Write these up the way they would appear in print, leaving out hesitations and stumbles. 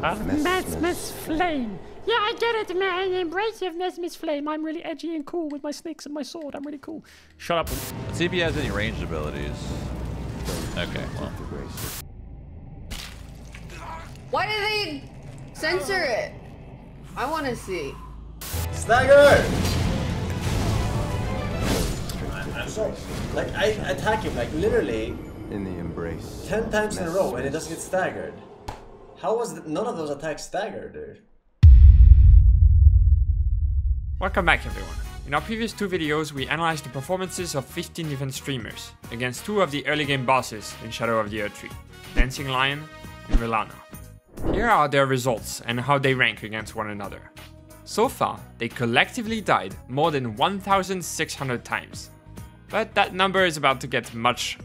Messmer's flame. Yeah, I get it, man. Embrace your Messmer's flame. I'm really edgy and cool with my snakes and my sword. I'm really cool. Shut up. Let's see if he has any ranged abilities. Okay, well. Why did they censor it? I want to see. Stagger! I'm sorry. Like, I attack him, like, literally in the embrace 10 times in a row and he doesn't get staggered. How was none of those attacks staggered, dude? Welcome back, everyone. In our previous 2 videos, we analyzed the performances of 15 different streamers against 2 of the early game bosses in Shadow of the Erdtree, Dancing Lion and Relana. Here are their results and how they rank against one another. So far, they collectively died more than 1,600 times. But that number is about to get much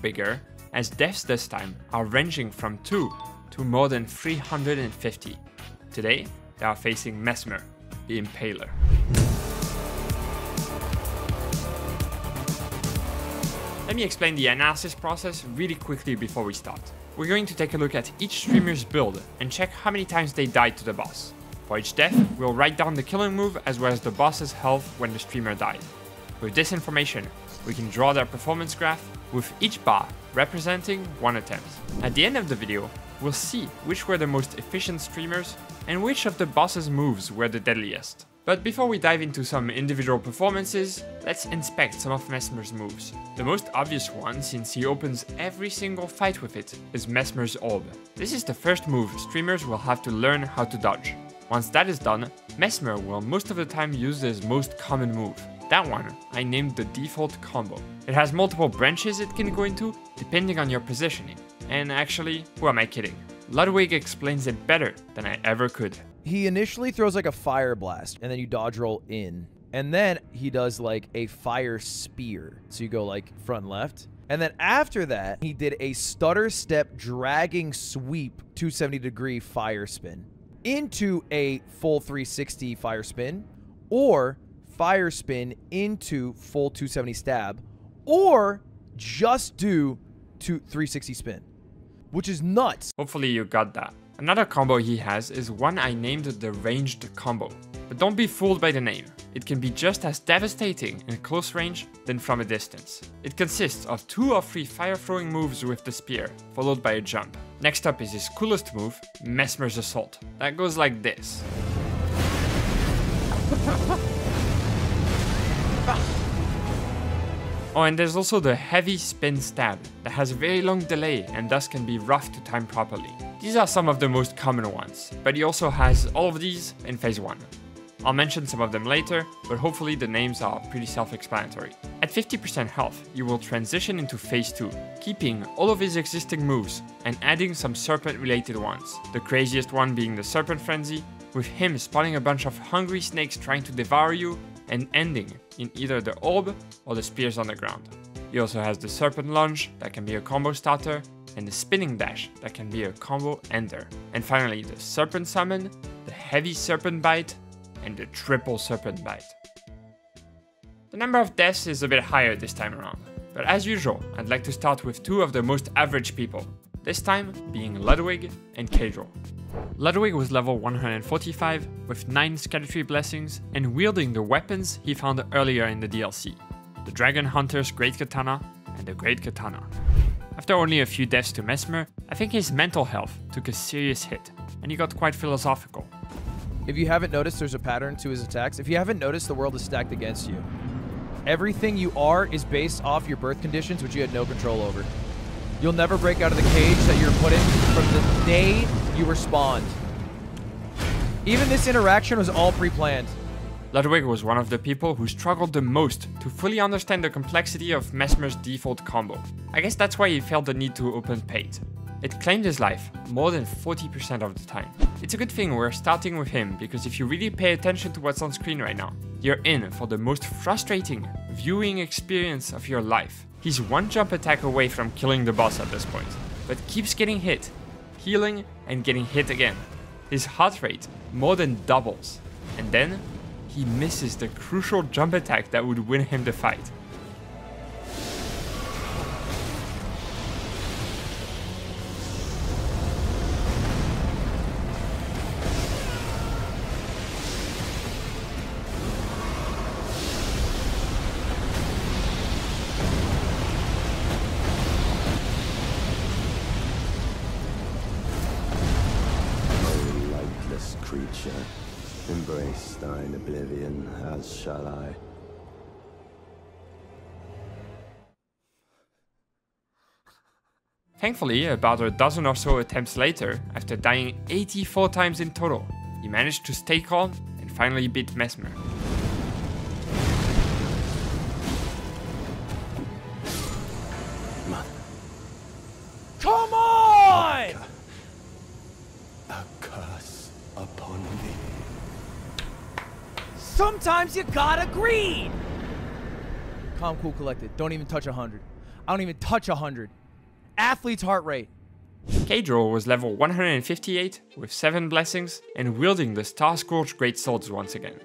bigger, as deaths this time are ranging from 2 to more than 350. Today, they are facing Messmer, the Impaler. Let me explain the analysis process really quickly before we start. We're going to take a look at each streamer's build and check how many times they died to the boss. For each death, we'll write down the killing move as well as the boss's health when the streamer died. With this information, we can draw their performance graph, with each bar representing 1 attempt. At the end of the video, we'll see which were the most efficient streamers and which of the boss's moves were the deadliest. But before we dive into some individual performances, let's inspect some of Messmer's moves. The most obvious one, since he opens every single fight with it, is Messmer's Orb. This is the first move streamers will have to learn how to dodge. Once that is done, Messmer will most of the time use his most common move. That one I named the default combo. It has multiple branches it can go into, depending on your positioning. And actually, who am I kidding? Ludwig explains it better than I ever could. He initially throws like a fire blast, and then you dodge roll in. And then he does like a fire spear. So you go like front and left. And then after that, he did a stutter step dragging sweep 270-degree fire spin into a full 360 fire spin, or fire spin into full 270 stab, or just do 360 spin, which is nuts. Hopefully you got that. Another combo he has is one I named the ranged combo. But don't be fooled by the name. It can be just as devastating in close range than from a distance. It consists of 2 or 3 fire throwing moves with the spear, followed by a jump. Next up is his coolest move, Messmer's Assault. That goes like this. Oh, and there's also the heavy spin stab that has a very long delay and thus can be rough to time properly. These are some of the most common ones, but he also has all of these in phase 1. I'll mention some of them later, but hopefully the names are pretty self-explanatory. At 50% health, you will transition into phase 2, keeping all of his existing moves and adding some serpent-related ones. The craziest one being the Serpent Frenzy, with him spawning a bunch of hungry snakes trying to devour you and ending in either the orb or the spears on the ground. He also has the Serpent Lunge that can be a combo starter, and the Spinning Dash that can be a combo ender. And finally the Serpent Summon, the Heavy Serpent Bite, and the Triple Serpent Bite. The number of deaths is a bit higher this time around, but as usual I'd like to start with 2 of the most average people, this time being Ludwig and Kadril. Ludwig was level 145 with 9 Scattertree Blessings and wielding the weapons he found earlier in the DLC, the Dragon Hunter's Great Katana and the Great Katana. After only a few deaths to Messmer, I think his mental health took a serious hit and he got quite philosophical. If you haven't noticed, there's a pattern to his attacks. If you haven't noticed, the world is stacked against you. Everything you are is based off your birth conditions, which you had no control over. You'll never break out of the cage that you're put in from the day you were spawned. Even this interaction was all pre-planned. Ludwig was one of the people who struggled the most to fully understand the complexity of Messmer's default combo. I guess that's why he felt the need to open paid. It claimed his life more than 40% of the time. It's a good thing we're starting with him, because if you really pay attention to what's on screen right now, you're in for the most frustrating viewing experience of your life. He's 1 jump attack away from killing the boss at this point, but keeps getting hit, healing and getting hit again. His heart rate more than doubles, and then he misses the crucial jump attack that would win him the fight. creature. Embrace thine oblivion, as shall I. Thankfully, about a dozen or so attempts later, after dying 84 times in total, he managed to stay calm and finally beat Messmer. Come on! A curse upon thee. Sometimes you gotta greed! Calm, cool, collected. Don't even touch 100. I don't even touch 100. Athlete's heart rate. Kadril was level 158 with 7 blessings and wielding the Star-Scorched Great Swords once again.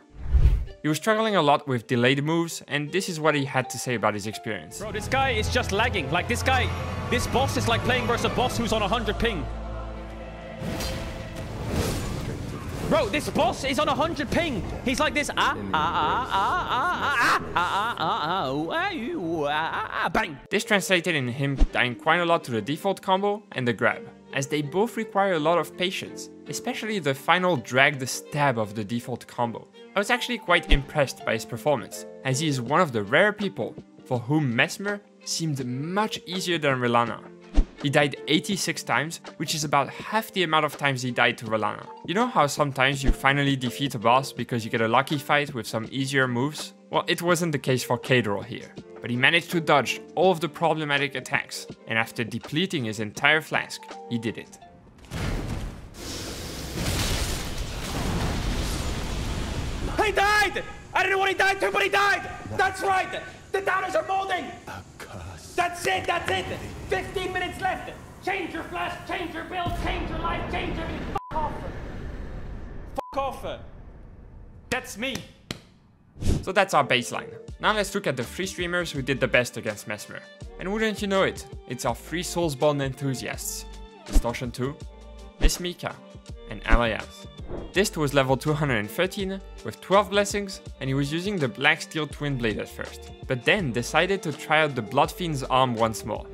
He was struggling a lot with delayed moves, and this is what he had to say about his experience. Bro, this guy is just lagging. Like this boss is like playing versus a boss who's on 100 ping. Bro, this boss is on 100 ping. He's like this. Bang. This translated in him dying quite a lot to the default combo and the grab, as they both require a lot of patience, especially the final drag the stab of the default combo. I was actually quite impressed by his performance, as he is one of the rare people for whom Messmer seemed much easier than Relana. He died 86 times, which is about half the amount of times he died to Relana. You know how sometimes you finally defeat a boss because you get a lucky fight with some easier moves? Well, it wasn't the case for Kadril here, but he managed to dodge all of the problematic attacks, and after depleting his entire flask, he did it. He died! I don't know what he died to, but he died! That's right! The downers are molding! That's it, that's it! 15 minutes left! Change your flask, change your build, change your life, change everything. Fuck off! Fuck off! That's me! So that's our baseline. Now let's look at the 3 streamers who did the best against Messmer. And wouldn't you know it, it's our 3 Soulsborne enthusiasts. Distortion 2, Miss Mika, and Alias. Dist was level 213 with 12 blessings, and he was using the Black Steel Twin Blade at first, but then decided to try out the Bloodfiend's arm once more.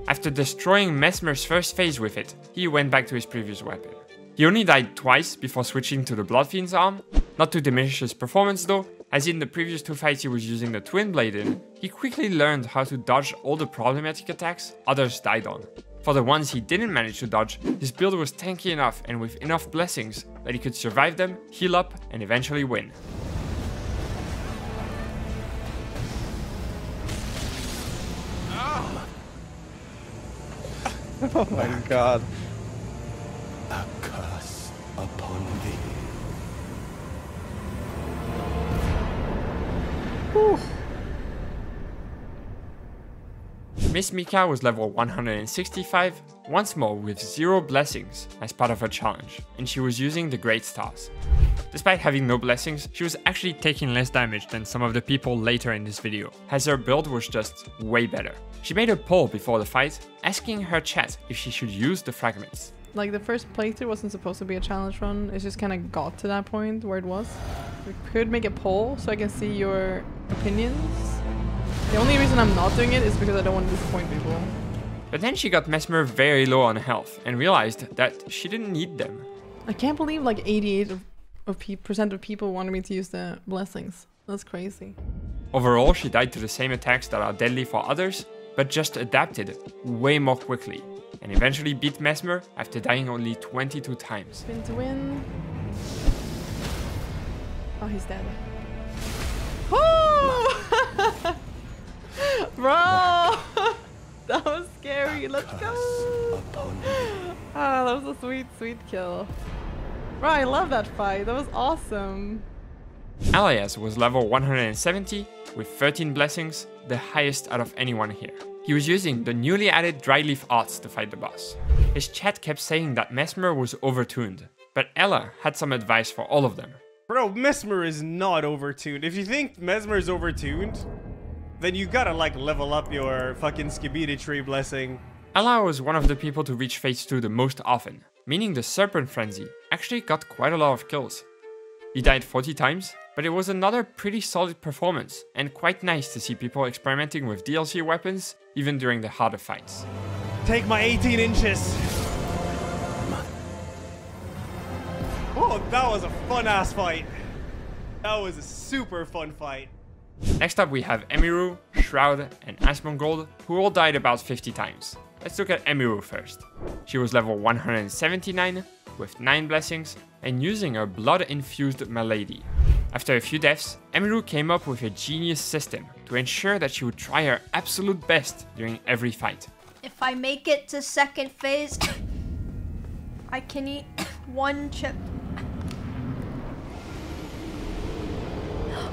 After destroying Messmer's first phase with it, he went back to his previous weapon. He only died twice before switching to the Bloodfiend's arm, not to diminish his performance though, as in the previous 2 fights he was using the Twin Blade in, he quickly learned how to dodge all the problematic attacks others died on. For the ones he didn't manage to dodge, his build was tanky enough and with enough blessings that he could survive them, heal up, and eventually win. Oh my god. A curse upon thee. Whew. Miss Mika was level 165, once more with 0 blessings as part of her challenge, and she was using the Great Stars. Despite having no blessings, she was actually taking less damage than some of the people later in this video, as her build was just way better. She made a poll before the fight, asking her chat if she should use the fragments. Like the first playthrough wasn't supposed to be a challenge run, it just kind of got to that point where it was. We could make a poll so I can see your opinions. The only reason I'm not doing it is because I don't want to disappoint people. But then she got Messmer very low on health and realized that she didn't need them. I can't believe like 88% of people wanted me to use the blessings. That's crazy. Overall, she died to the same attacks that are deadly for others, but just adapted way more quickly, and eventually beat Messmer after dying only 22 times. Spin to win. Oh, he's dead. Oh! Bro! That was scary. Let's go! Ah, that was a sweet, sweet kill. Bro, I love that fight. That was awesome. Alias was level 170 with 13 blessings, the highest out of anyone here. He was using the newly added Dryleaf Arts to fight the boss. His chat kept saying that Messmer was overtuned, but Ella had some advice for all of them. Bro, Messmer is not overtuned. If you think Messmer is overtuned, then you gotta like level up your fucking Skibidi Tree blessing. Ella was one of the people to reach phase 2 the most often, meaning the Serpent Frenzy actually got quite a lot of kills. He died 40 times, but it was another pretty solid performance, and quite nice to see people experimenting with DLC weapons even during the harder fights. Take my 18 inches. Oh, Oh, that was a fun-ass fight. That was a super fun fight. Next up we have Emiru, Shroud, and Asmongold, who all died about 50 times. Let's look at Emiru first. She was level 179, with 9 blessings, and using her blood-infused malady. After a few deaths, Emiru came up with a genius system to ensure that she would try her absolute best during every fight. If I make it to second phase, I can eat 1 chip.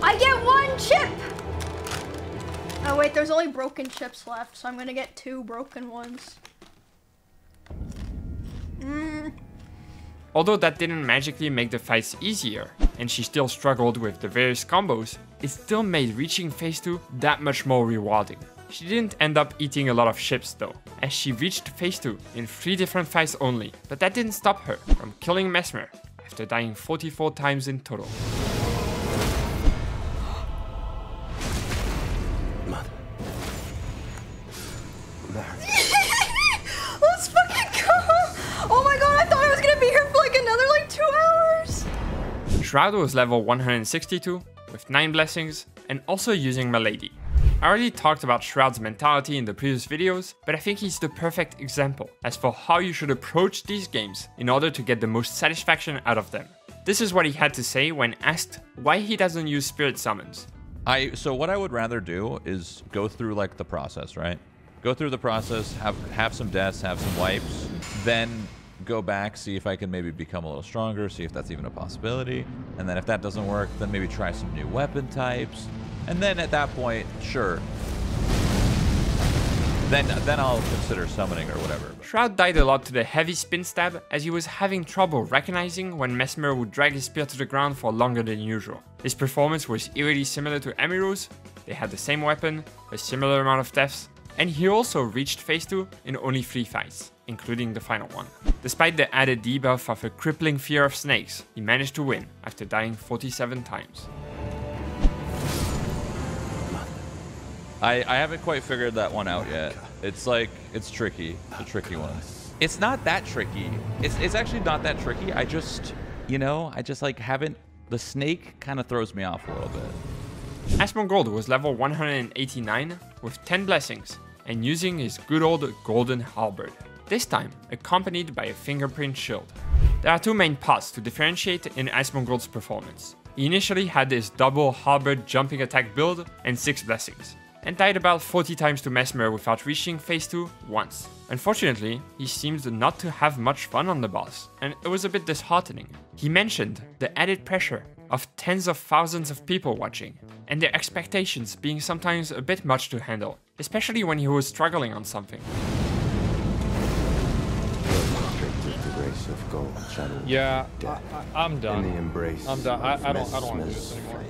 I get 1 chip! Oh wait, there's only broken chips left, so I'm gonna get 2 broken ones. Although that didn't magically make the fights easier, and she still struggled with the various combos, it still made reaching phase 2 that much more rewarding. She didn't end up eating a lot of chips though, as she reached phase 2 in 3 different fights only, but that didn't stop her from killing Messmer after dying 44 times in total. Let's fucking go! Oh my god, I thought I was gonna be here for like another like 2 hours! Shroud was level 162 with 9 blessings and also using Malady. I already talked about Shroud's mentality in the previous videos, but I think he's the perfect example as for how you should approach these games in order to get the most satisfaction out of them. This is what he had to say when asked why he doesn't use spirit summons. So what I would rather do is go through like the process, right? Go through the process, have some deaths, have some wipes, then go back, see if I can maybe become a little stronger, see if that's even a possibility. And then if that doesn't work, then maybe try some new weapon types. And then at that point, sure. Then I'll consider summoning or whatever. Shroud died a lot to the heavy spin stab as he was having trouble recognizing when Messmer would drag his spear to the ground for longer than usual. His performance was eerily similar to Emiru's, they had the same weapon, a similar amount of deaths, and he also reached phase 2 in only 3 fights, including the final one. Despite the added debuff of a crippling fear of snakes, he managed to win after dying 47 times. I haven't quite figured that one out yet. It's like, it's tricky. It's a tricky one. It's not that tricky. It's actually not that tricky. I just, you know, I just like haven't, the snake kind of throws me off a little bit. Asmongold was level 189 with 10 blessings and using his good old golden halberd, this time accompanied by a fingerprint shield. There are 2 main paths to differentiate in Asmongold's performance. He initially had this double halberd jumping attack build and 6 blessings, and died about 40 times to Messmer without reaching phase 2 once. Unfortunately, he seemed not to have much fun on the boss, and it was a bit disheartening. He mentioned the added pressure of tens of thousands of people watching, and their expectations being sometimes a bit much to handle, especially when he was struggling on something. Yeah, I'm done. In the embrace I'm done. I don't want to do Messmer's this anymore.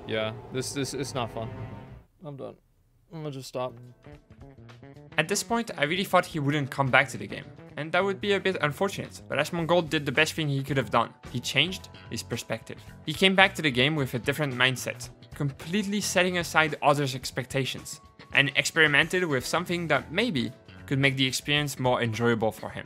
Yeah, this is not fun. I'm done. I'm gonna just stop. At this point, I really thought he wouldn't come back to the game, and that would be a bit unfortunate, but Asmongold did the best thing he could have done. He changed his perspective. He came back to the game with a different mindset, completely setting aside others' expectations, and experimented with something that maybe could make the experience more enjoyable for him.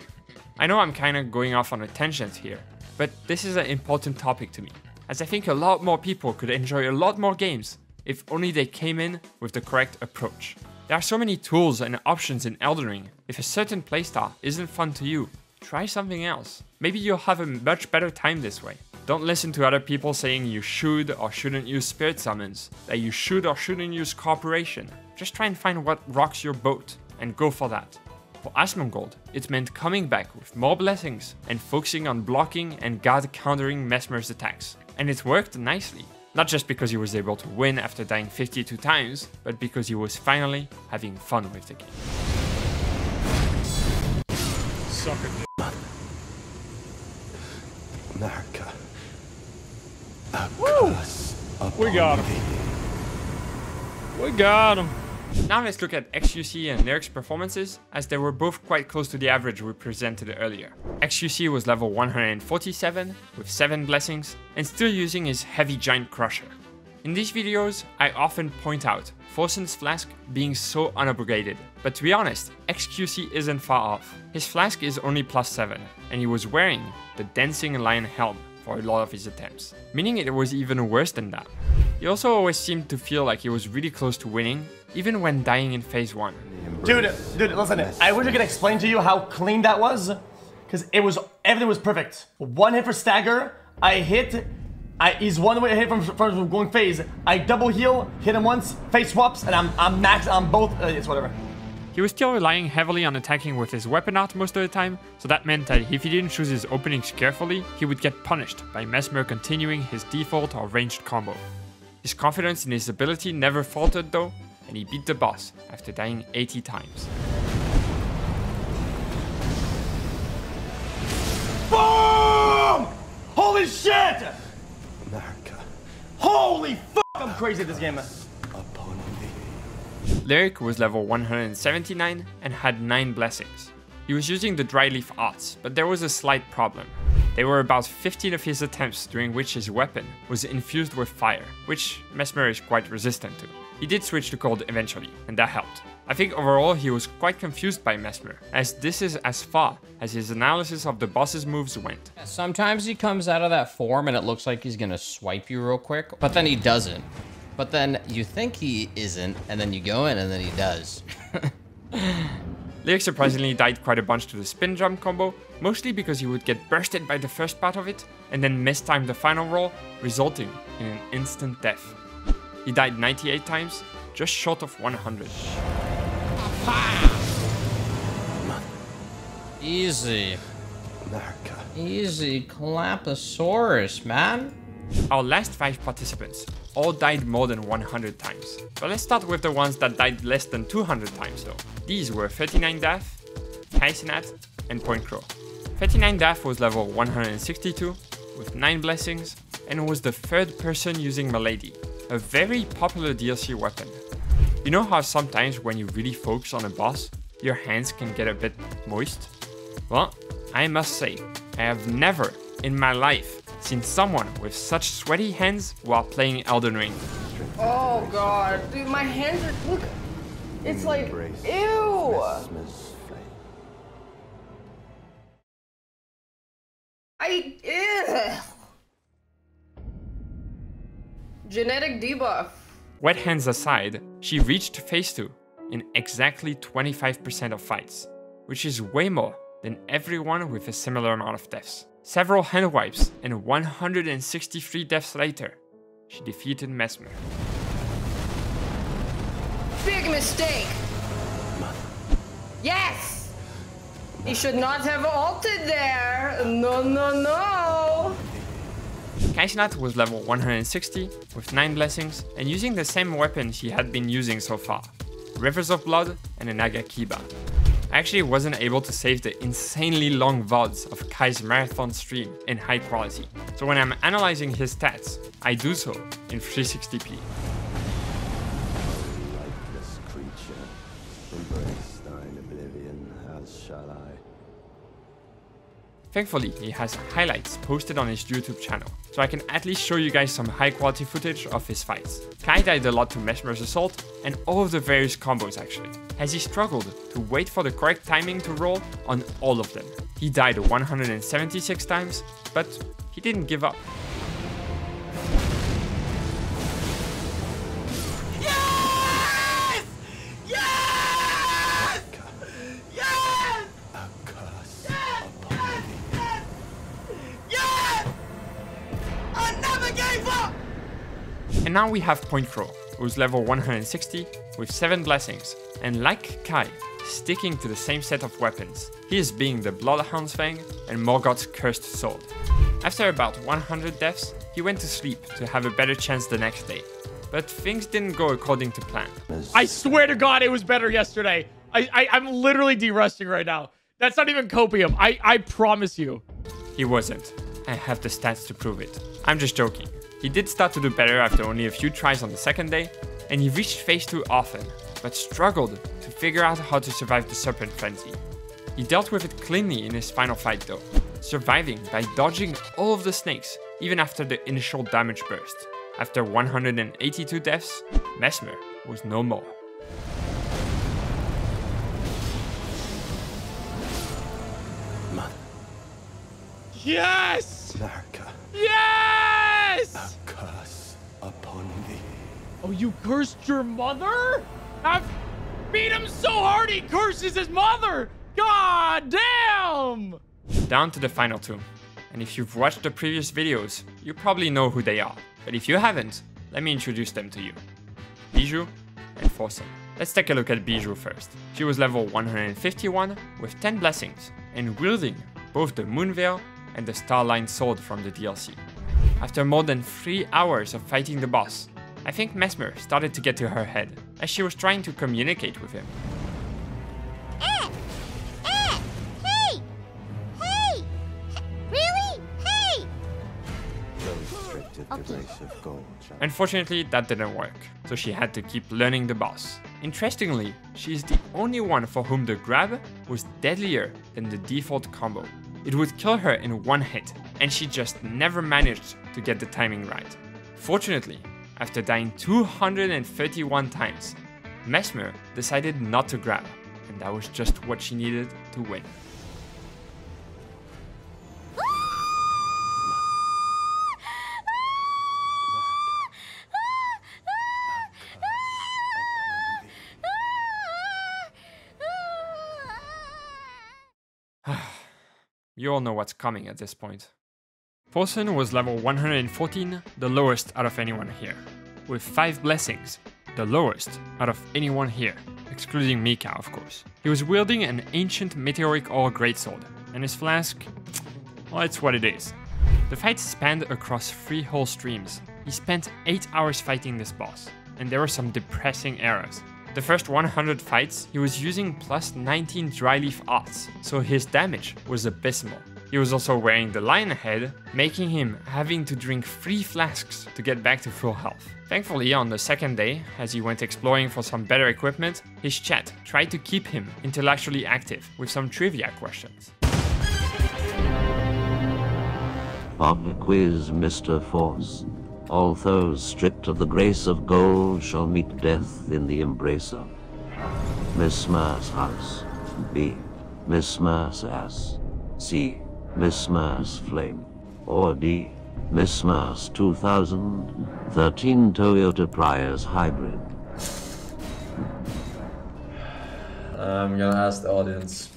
I know I'm kinda going off on a tangent here, but this is an important topic to me, as I think a lot more people could enjoy a lot more games if only they came in with the correct approach. There are so many tools and options in Elden Ring. If a certain playstyle isn't fun to you, try something else. Maybe you'll have a much better time this way. Don't listen to other people saying you should or shouldn't use spirit summons, that you should or shouldn't use cooperation. Just try and find what rocks your boat and go for that. For Asmongold, it meant coming back with more blessings and focusing on blocking and guard countering Messmer's attacks. And it worked nicely. Not just because he was able to win after dying 52 times, but because he was finally having fun with the game. Sucker. America. Woo! We got him. We got him. Now let's look at XQC and Lyric's performances, as they were both quite close to the average we presented earlier. XQC was level 147 with 7 blessings and still using his heavy giant crusher. In these videos, I often point out Fosen's flask being so unupgraded, but to be honest, XQC isn't far off. His flask is only +7, and he was wearing the Dancing Lion helm for a lot of his attempts, meaning it was even worse than that. He also always seemed to feel like he was really close to winning, even when dying in phase 1. Dude, listen, I wish I could explain to you how clean that was, because everything was perfect. One hit for stagger, I hit, he's one way hit from going phase. I double heal, hit him once, phase swaps, and I'm maxed on both, it's whatever. He was still relying heavily on attacking with his weapon art most of the time, so that meant that if he didn't choose his openings carefully, he would get punished by Messmer continuing his default or ranged combo. His confidence in his ability never faltered though, and he beat the boss after dying 80 times. Boom! Holy shit! America. Holy fuck, I'm crazy at this game. Lyric was level 179 and had 9 blessings. He was using the dry leaf arts, but there was a slight problem. There were about 15 of his attempts during which his weapon was infused with fire, which Messmer is quite resistant to. He did switch to cold eventually, and that helped. I think overall he was quite confused by Messmer, as this is as far as his analysis of the boss's moves went. Sometimes he comes out of that form and it looks like he's gonna swipe you real quick, but then he doesn't. But then you think he isn't, and then you go in and then he does. Lyric surprisingly died quite a bunch to the spin jump combo, mostly because he would get bursted by the first part of it, and then mistime the final roll, resulting in an instant death. He died 98 times, just short of 100. Easy. America. Easy Claposaurus, man. Our last 5 participants all died more than 100 times. But let's start with the ones that died less than 200 times though. These were 39 Daff, Kaisenat, and Point Crow. 39 Daff was level 162 with 9 blessings and was the 3rd person using Milady, a very popular DLC weapon. You know how sometimes when you really focus on a boss, your hands can get a bit moist? Well, I must say, I have never in my life seen someone with such sweaty hands while playing Elden Ring. Oh god, dude, my hands are, look, it's like, ew. Ugh. Genetic debuff. Wet hands aside, she reached phase 2 in exactly 25% of fights, which is way more than everyone with a similar amount of deaths. Several hand wipes and 163 deaths later, she defeated Messmer. Big mistake. Yes! He should not have ulted there. No, no, no. Kaisenat was level 160 with 9 blessings and using the same weapon he had been using so far, Rivers of Blood and an Agakiba. I actually wasn't able to save the insanely long VODs of Kai's marathon stream in high quality, so when I'm analyzing his stats, I do so in 360p. Lifeless creature, embrace thine oblivion, as shall I. Thankfully, he has highlights posted on his YouTube channel, so I can at least show you guys some high quality footage of his fights. Kai died a lot to Messmer's assault, and all of the various combos actually, as he struggled to wait for the correct timing to roll on all of them. He died 176 times, but he didn't give up. Yes! Yes! Yes! Yes! I never gave up! And now we have Point Crow, who's level 160 with 7 blessings, and like Kai, sticking to the same set of weapons, he is being the Bloodhound's Fang and Morgoth's Cursed Sword. After about 100 deaths, he went to sleep to have a better chance the next day, but things didn't go according to plan. I swear to God it was better yesterday. I'm literally de-rusting right now. That's not even copium. I promise you. He wasn't. I have the stats to prove it. I'm just joking. He did start to do better after only a few tries on the second day, and he reached phase 2 often, but struggled to figure out how to survive the Serpent Frenzy. He dealt with it cleanly in his final fight though, surviving by dodging all of the snakes even after the initial damage burst. After 182 deaths, Messmer was no more. Yes! Narca, Yes! a curse upon thee. Oh, you cursed your mother? I've beat him so hard he curses his mother! God damn! Down to the final two. And if you've watched the previous videos, you probably know who they are. But if you haven't, let me introduce them to you. Bijou and Forsen. Let's take a look at Bijou first. She was level 151 with 10 blessings and wielding both the Moonveil and the Starline sword from the DLC. After more than 3 hours of fighting the boss, I think Messmer started to get to her head as she was trying to communicate with him. Hey! Really? Hey! The grace of gold. Unfortunately, that didn't work, so she had to keep learning the boss. Interestingly, she is the only one for whom the grab was deadlier than the default combo. It would kill her in one hit, and she just never managed to get the timing right. Fortunately, after dying 231 times, Messmer decided not to grab, and that was just what she needed to win. You all know what's coming at this point. Forsen was level 114, the lowest out of anyone here, with 5 blessings, the lowest out of anyone here, excluding Mika of course. He was wielding an ancient meteoric ore greatsword, and his flask, well, it's what it is. The fight spanned across 3 whole streams. He spent 8 hours fighting this boss, and there were some depressing errors. The first 100 fights, he was using plus 19 dry leaf arts, so his damage was abysmal. He was also wearing the lion head, making him having to drink 3 flasks to get back to full health. Thankfully, on the second day, as he went exploring for some better equipment, his chat tried to keep him intellectually active with some trivia questions. Pop quiz, Mr. Force. All those stripped of the grace of gold shall meet death in the embrace of Messmer's house. B. Messmer's ass. C. Messmer's flame. Or D. Messmer's 2013 Toyota Prius hybrid. I'm gonna ask the audience.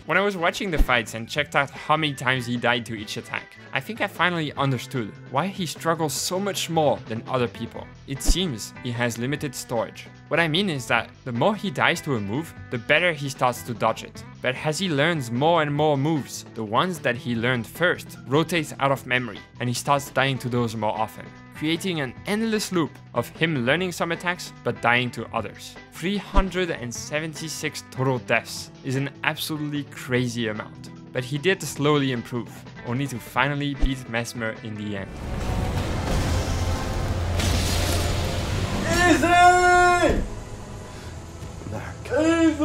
When I was watching the fights and checked out how many times he died to each attack, I think I finally understood why he struggles so much more than other people. It seems he has limited storage. What I mean is that the more he dies to a move, the better he starts to dodge it. But as he learns more and more moves, the ones that he learned first rotate out of memory, and he starts dying to those more often, creating an endless loop of him learning some attacks but dying to others. 376 total deaths is an absolutely crazy amount, but he did slowly improve, only to finally beat Messmer in the end. Easy! Easy!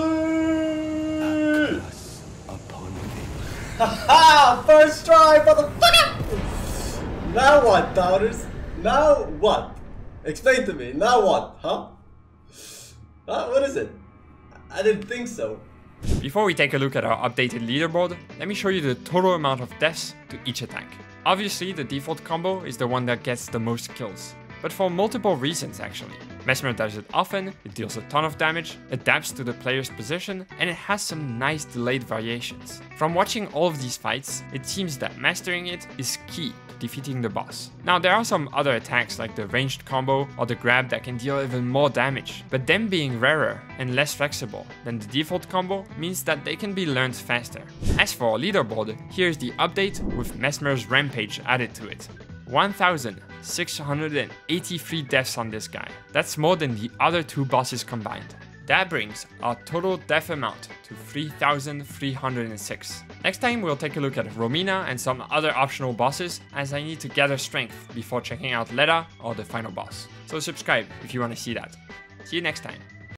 Upon thee. Haha! First try, motherfucker! Now what, doubters? Now what? Explain to me. Now what, huh? What is it? I didn't think so. Before we take a look at our updated leaderboard, let me show you the total amount of deaths to each attack. Obviously, the default combo is the one that gets the most kills, but for multiple reasons actually. Messmer does it often, it deals a ton of damage, adapts to the player's position, and it has some nice delayed variations. From watching all of these fights, it seems that mastering it is key to defeating the boss. Now there are some other attacks like the ranged combo or the grab that can deal even more damage, but them being rarer and less flexible than the default combo means that they can be learned faster. As for our leaderboard, here's the update with Messmer's rampage added to it. 1,683 deaths on this guy. That's more than the other 2 bosses combined. That brings our total death amount to 3,306. Next time we'll take a look at Romina and some other optional bosses, as I need to gather strength before checking out Leda or the final boss. So subscribe if you want to see that. See you next time.